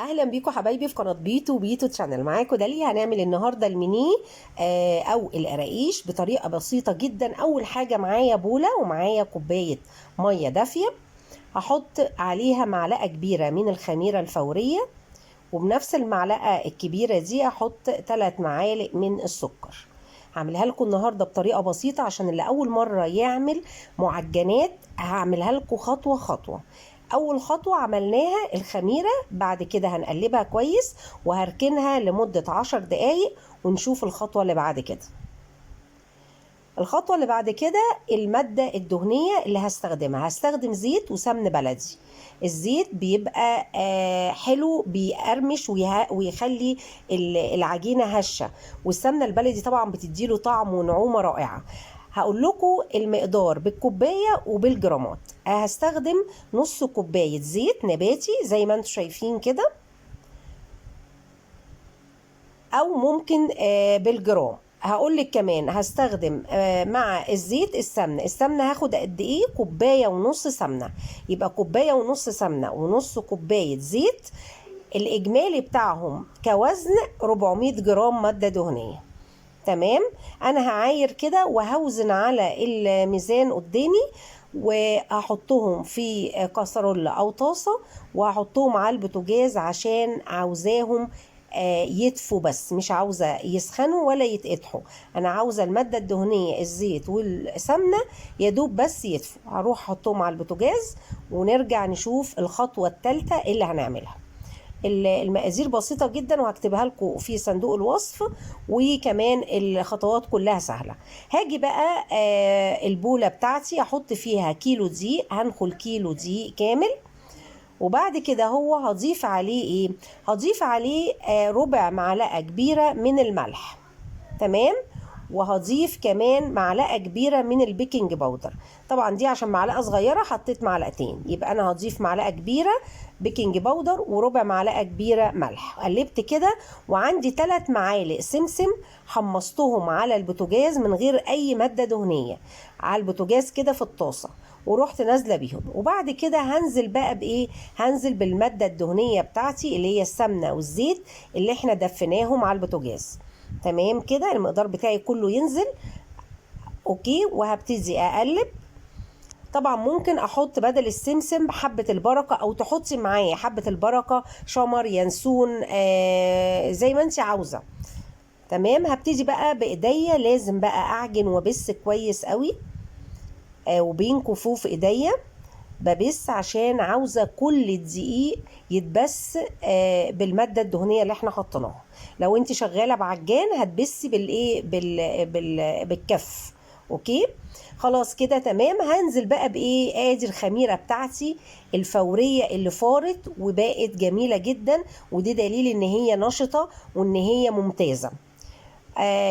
اهلا بيكم حبايبي في قناه بيتو تشانل. معاكم داليا. هنعمل النهارده الميني او القراقيش بطريقه بسيطه جدا. اول حاجه معايا بوله ومعايا كوبايه ميه دافيه، هحط عليها معلقه كبيره من الخميره الفوريه، وبنفس المعلقه الكبيره دي احط 3 معالق من السكر. هعملها لكم النهارده بطريقه بسيطه عشان اللي اول مره يعمل معجنات. هعملها لكم خطوه خطوه. اول خطوه عملناها الخميره، بعد كده هنقلبها كويس وهركنها لمده 10 دقايق ونشوف الخطوه اللي بعد كده. الخطوه اللي بعد كده الماده الدهنيه اللي هستخدم زيت وسمن بلدي. الزيت بيبقى حلو، بيقرمش ويخلي العجينه هشه، والسمنه البلدي طبعا بتديله طعم ونعومه رائعه. هقول لكم المقدار بالكوبايه وبالجرامات. هستخدم نص كوبايه زيت نباتي زي ما انتم شايفين كده، او ممكن بالجرام. هقول لك كمان هستخدم مع الزيت السمنه هاخد قد ايه؟ كوبايه ونص سمنه، يبقى كوبايه ونص سمنه ونص كوبايه زيت. الاجمالي بتاعهم كوزن 400 جرام ماده دهنيه. تمام. انا هعاير كده وهوزن على الميزان قدامي، وهحطهم في كسرولة او طاسة، وهحطهم على البوتاجاز عشان عاوزاهم يدفوا بس، مش عاوزة يسخنوا ولا يتقطعوا. انا عاوزة المادة الدهنية الزيت والسمنة يدوب بس يدفوا. هروح احطهم على البوتاجاز ونرجع نشوف الخطوة الثالثة اللي هنعملها. المقادير بسيطة جدا وهكتبها لكم في صندوق الوصف، وكمان الخطوات كلها سهلة. هاجي بقى البولة بتاعتي احط فيها كيلو دقيق، هنخل كيلو دقيق كامل. وبعد كده هضيف عليه ايه؟ هضيف عليه ربع معلقة كبيرة من الملح. تمام. وهضيف كمان معلقة كبيرة من البيكنج باودر. طبعا دي عشان معلقة صغيرة حطيت معلقتين، يبقى انا هضيف معلقة كبيرة بيكنج باودر وربع معلقة كبيرة ملح. قلبت كده، وعندي 3 معالق سمسم حمصتهم على البوتاجاز من غير اي مادة دهنية، على البوتاجاز كده في الطاسة، ورحت نازله بيهم. وبعد كده هنزل بقى بايه؟ هنزل بالماده الدهنيه بتاعتي اللي هي السمنه والزيت اللي احنا دفيناهم على البوتاجاز. تمام كده المقدار بتاعي كله ينزل. اوكي. وهبتدي اقلب. طبعا ممكن احط بدل السمسم حبة البركة، او تحطي معاه حبة البركة، شمر، ينسون، زي ما انت عاوزة. تمام. هبتدي بقى بايديا، لازم بقى اعجن وبس كويس قوي، وبين كفوف ايديا ببس، عشان عاوزة كل الدقيق يتبس بالمادة الدهنية اللي احنا حطيناها. لو انت شغالة بعجان هتبسي بالايه بالكف. اوكي. خلاص كده تمام. هنزل بقى بايه؟ ادي الخميرة بتاعتي الفورية اللي فارت وبقت جميلة جدا، ودي دليل ان هي نشطة وان هي ممتازة.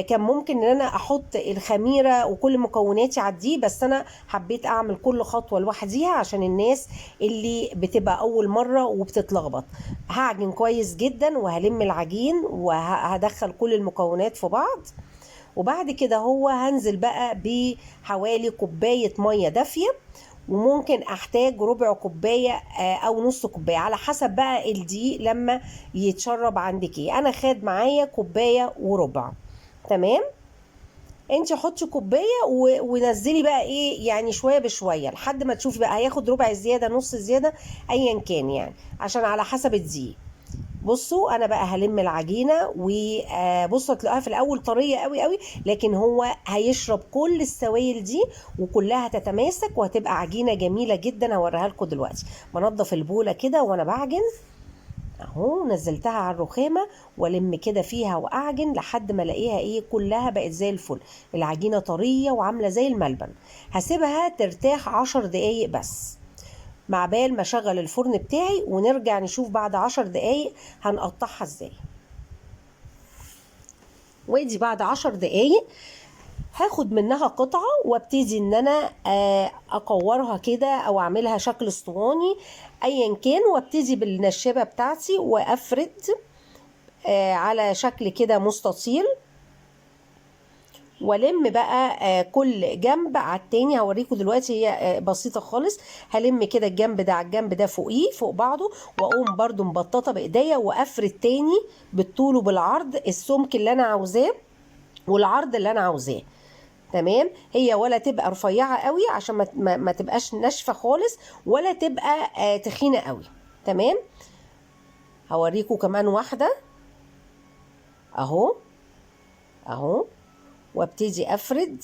كان ممكن ان انا احط الخميره وكل مكوناتي على الدقيق، بس انا حبيت اعمل كل خطوه لوحديها عشان الناس اللي بتبقى اول مره وبتتلخبط. هعجن كويس جدا وهلم العجين وهدخل كل المكونات في بعض. وبعد كده هنزل بقى بحوالي كوبايه ميه دافيه، وممكن احتاج ربع كوبايه او نص كوبايه على حسب بقى الدقيق لما يتشرب عندك ايه. انا خد معايا كوبايه وربع. تمام. انت حطي كوبايه ونزلي بقى ايه، يعني شويه بشويه لحد ما تشوفي بقى هياخد ربع زياده نص زياده ايا كان، يعني عشان على حسب الدقيق. بصوا انا بقى هلم العجينه، وبصوا هتلاقوها في الاول طريه قوي قوي، لكن هو هيشرب كل السوائل دي وكلها تتماسك وهتبقى عجينه جميله جدا. هوريها لكم دلوقتي. بنضف البوله كده وانا بعجن اهو، نزلتها على الرخامه والم كده فيها واعجن لحد ما الاقيها ايه، كلها بقت زي الفل. العجينه طريه وعامله زي الملبن. هسيبها ترتاح 10 دقايق بس، مع بال ما اشغل الفرن بتاعي، ونرجع نشوف بعد 10 دقايق هنقطعها ازاي. وادي بعد 10 دقايق هاخد منها قطعة وابتدي ان انا اقورها كده او اعملها شكل اسطواني ايا كان، وابتدي بالنشابة بتاعتي وافرد على شكل كده مستطيل. والم بقى كل جنب على التاني. هوريكم دلوقتي، هي بسيطة خالص. هلم كده الجنب ده على الجنب ده فوقيه فوق بعضه، واقوم برضو مبططة بايديا وافرد تاني بالطول وبالعرض السمك اللي انا عاوزاه والعرض اللي انا عاوزاه. تمام. هي ولا تبقى رفيعة قوي عشان ما تبقاش ناشفة خالص، ولا تبقى تخينة قوي. تمام. هوريكم كمان واحدة اهو اهو، وابتدي افرد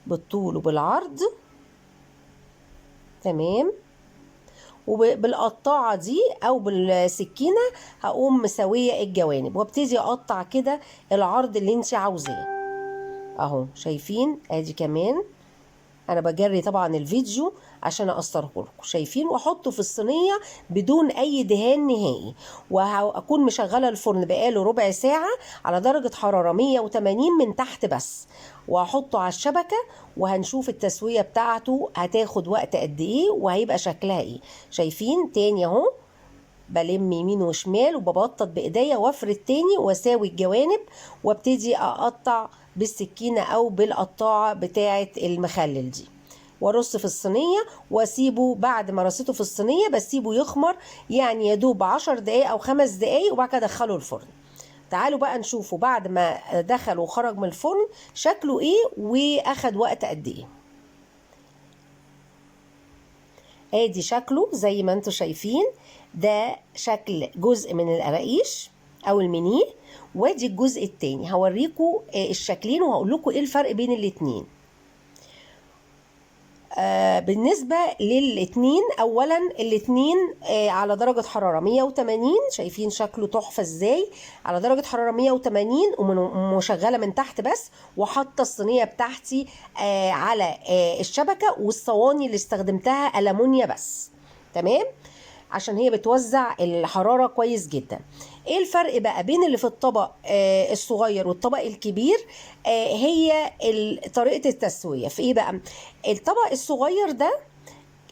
بالطول وبالعرض. تمام. وبالقطاعة دي او بالسكينة هقوم مسوية الجوانب، وابتدي اقطع كده العرض اللي انت عاوزاه اهو. شايفين؟ ادي كمان انا بجري طبعا الفيديو عشان اقصره لكم. شايفين؟ واحطه في الصينيه بدون اي دهان نهائي، وهكون مشغله الفرن بقاله ربع ساعه على درجه حراره 180 من تحت بس، وهحطه على الشبكه وهنشوف التسويه بتاعته هتاخد وقت قد ايه وهيبقى شكلها ايه. شايفين؟ تاني اهو، بلم يمين وشمال وببطط بايديا وافرد تاني واساوي الجوانب، وابتدي اقطع بالسكينه او بالقطاعه بتاعه المخلل دي، وارص في الصينيه واسيبه. بعد ما رصيته في الصينيه بسيبه يخمر، يعني يدوب 10 دقايق او 5 دقايق، وبعد كده ادخله الفرن. تعالوا بقى نشوفه بعد ما دخل وخرج من الفرن شكله ايه واخد وقت قد ايه. ادي شكله زي ما انتم شايفين، ده شكل جزء من القراقيش او المنيه، وادي الجزء التاني. هوريكم الشكلين وهقول لكم ايه الفرق بين الاتنين. بالنسبة للاتنين، اولا الاتنين على درجة حرارة 180. شايفين شكله تحفة ازاي؟ على درجة حرارة 180 ومشغلة من تحت بس، وحاطة الصينية بتاعتي على الشبكة، والصواني اللي استخدمتها ألمونيا بس. تمام، عشان هي بتوزع الحرارة كويس جدا. ايه الفرق بقى بين اللي في الطبق الصغير والطبق الكبير؟ هي طريقة التسوية. في ايه بقى؟ الطبق الصغير ده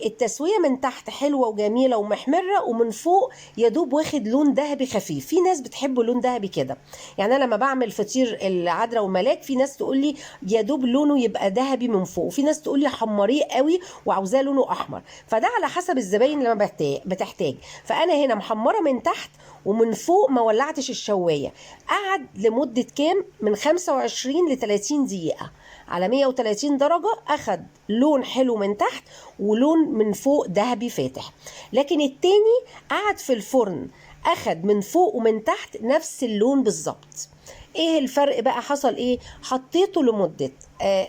التسوية من تحت حلوة وجميلة ومحمرة، ومن فوق يدوب واخد لون ذهبي خفيف. في ناس بتحب لون ذهبي كده، يعني انا لما بعمل فطير العذراء وملاك في ناس تقول لي يدوب لونه يبقى ذهبي من فوق، وفي ناس تقول لي حمريه قوي وعاوزاه لونه احمر. فده على حسب الزباين اللي بتحتاج. فانا هنا محمرة من تحت ومن فوق ما ولعتش الشواية. قعد لمدة كام؟ من 25 ل 30 دقيقة على 130 درجة، أخد لون حلو من تحت ولون من فوق ذهبي فاتح. لكن التاني قعد في الفرن أخد من فوق ومن تحت نفس اللون بالظبط. ايه الفرق بقى؟ حصل ايه؟ حطيته لمدة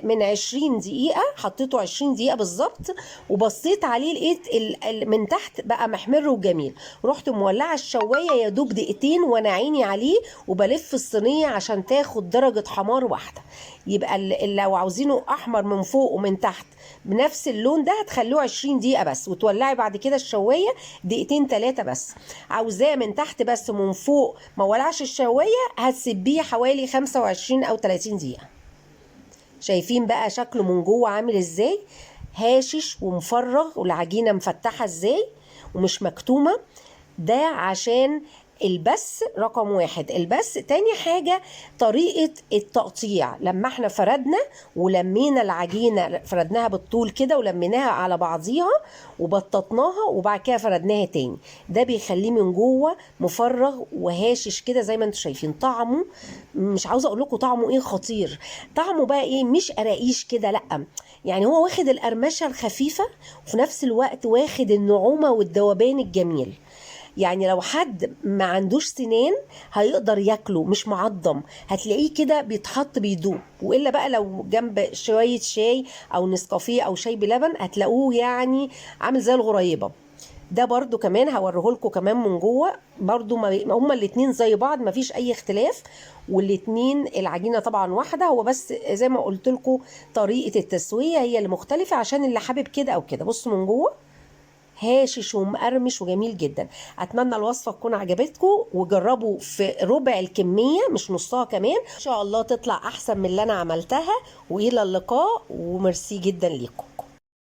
من 20 دقيقة، حطيته 20 دقيقة بالظبط، وبصيت عليه لقيت من تحت بقى محمر وجميل. رحت مولعة الشواية يا دوب دقيقتين وانا عيني عليه، وبلف الصينية عشان تاخد درجة حمار واحدة. يبقى لو عاوزينه احمر من فوق ومن تحت بنفس اللون ده هتخلوه 20 دقيقة بس، وتولعي بعد كده الشواية دقيقتين 3 بس. عاوزاه من تحت بس ومن فوق ما ولعش الشواية هتسيبيه حوالي 25 او 30 دقيقة. شايفين بقى شكله من جوه عامل ازاي؟ هاشش ومفرغ، والعجينة مفتحة ازاي ومش مكتومة. ده عشان البس رقم 1. البس. تاني حاجة طريقة التقطيع. لما احنا فردنا ولمينا العجينة، فردناها بالطول كده ولميناها على بعضيها وبططناها وبعد كده فردناها تاني، ده بيخليه من جوه مفرغ وهاشش كده زي ما انتم شايفين. طعمه مش عاوزه اقول لكم طعمه ايه، خطير. طعمه بقى ايه؟ مش قراقيش كده، لا، يعني هو واخد القرمشه الخفيفه وفي نفس الوقت واخد النعومه والذوبان الجميل. يعني لو حد ما عندوش سنان هيقدر ياكله، مش معضم، هتلاقيه كده بيتحط بيدوب. والا بقى لو جنب شويه شاي او نسكافيه او شاي بلبن هتلاقوه يعني عامل زي الغريبه. ده برضو كمان هوريه لكم كمان من جوه، برضو هما الاتنين زي بعض، مفيش اي اختلاف، والاتنين العجينه طبعا واحده. هو بس زي ما قلت لكم طريقه التسويه هي اللي مختلفه عشان اللي حابب كده او كده. بصوا من جوه هاشش ومقرمش وجميل جدا. اتمنى الوصفه تكون عجبتكم، وجربوا في ربع الكميه مش نصها كمان، ان شاء الله تطلع احسن من اللي انا عملتها. والى اللقاء، وميرسي جدا ليكم.